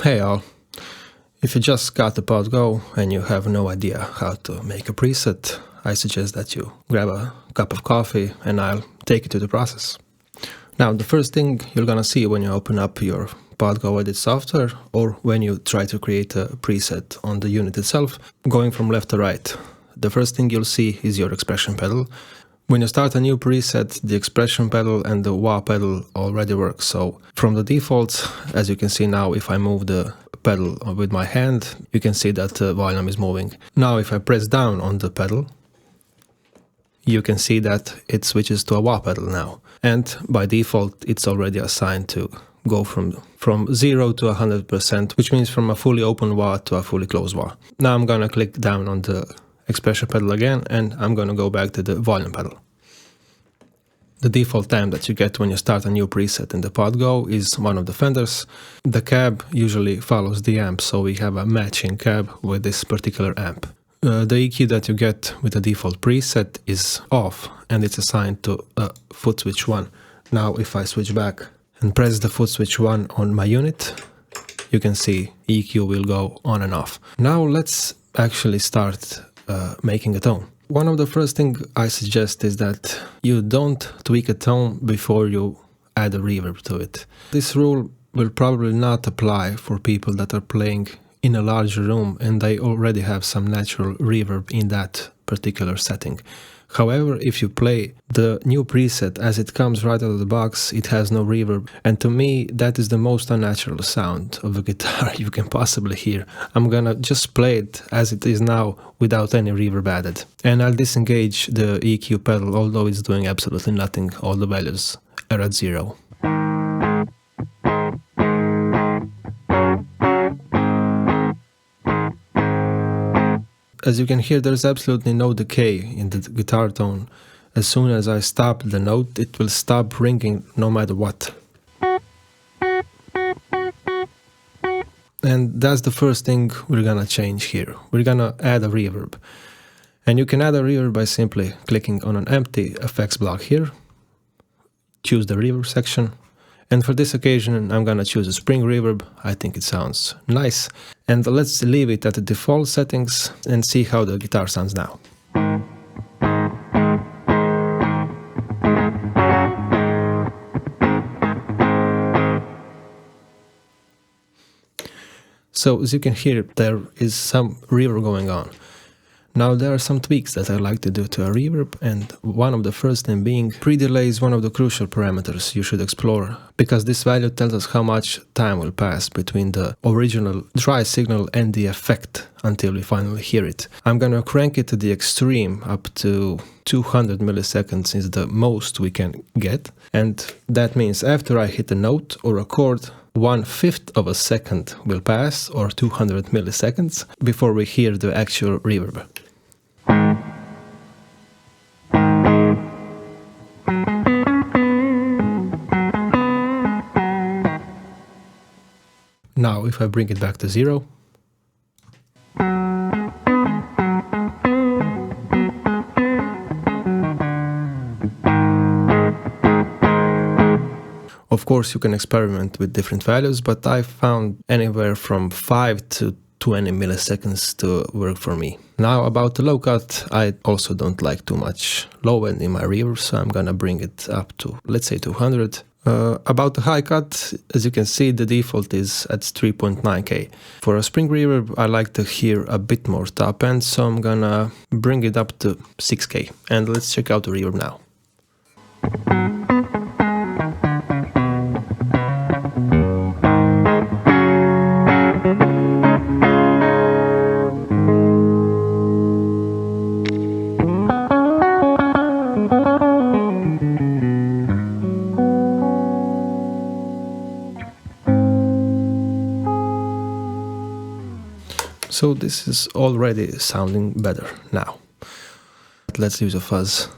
Hey all, if you just got the pod go and you have no idea how to make a preset, I suggest that you grab a cup of coffee and I'll take you through the process. Now, the first thing you're gonna see when you open up your PodGo Edit software or when you try to create a preset on the unit itself, going from left to right, the first thing you'll see is your expression pedal. When you start a new preset, the expression pedal and the wah pedal already work. So from the defaults, as you can see now, if I move the pedal with my hand, you can see that the volume is moving. Now if I press down on the pedal, you can see that it switches to a wah pedal now. And by default, it's already assigned to go from 0 to 100%, which means from a fully open wah to a fully closed wah. Now I'm gonna click down on the expression pedal again, and I'm gonna go back to the volume pedal. The default time that you get when you start a new preset in the PodGo is one of the fenders. The cab usually follows the amp, so we have a matching cab with this particular amp. The EQ that you get with the default preset is off, and it's assigned to foot switch 1. Now if I switch back and press the foot switch 1 on my unit, you can see EQ will go on and off. Now let's actually start making a tone. One of the first things I suggest is that you don't tweak a tone before you add a reverb to it. This rule will probably not apply for people that are playing in a larger room and they already have some natural reverb in that particular setting. However, if you play the new preset as it comes right out of the box, it has no reverb. And to me, that is the most unnatural sound of a guitar you can possibly hear. I'm gonna just play it as it is now without any reverb added. And I'll disengage the EQ pedal, although it's doing absolutely nothing. All the values are at 0. As you can hear, there's absolutely no decay in the guitar tone. As soon as I stop the note, it will stop ringing no matter what. And that's the first thing we're gonna change here. We're gonna add a reverb. And you can add a reverb by simply clicking on an empty effects block here. Choose the reverb section. And for this occasion, I'm gonna choose a spring reverb. I think it sounds nice. And let's leave it at the default settings and see how the guitar sounds now. So as you can hear, there is some reverb going on. Now there are some tweaks that I like to do to a reverb, and one of the first thing being pre-delay is one of the crucial parameters you should explore, because this value tells us how much time will pass between the original dry signal and the effect until we finally hear it. I'm gonna crank it to the extreme up to 200 milliseconds is the most we can get, and that means after I hit a note or a chord, 1/5 of a second will pass, or 200 milliseconds, before we hear the actual reverb. Now if I bring it back to 0, of course you can experiment with different values, but I found anywhere from 5 to 20 milliseconds to work for me. Now about the low cut, I also don't like too much low end in my reverb, so I'm gonna bring it up to, let's say, 200. About the high cut, as you can see, the default is at 3.9K. For a spring reverb, I like to hear a bit more top end, so I'm gonna bring it up to 6K. And let's check out the reverb now. So this is already sounding better now. Let's use a fuzz.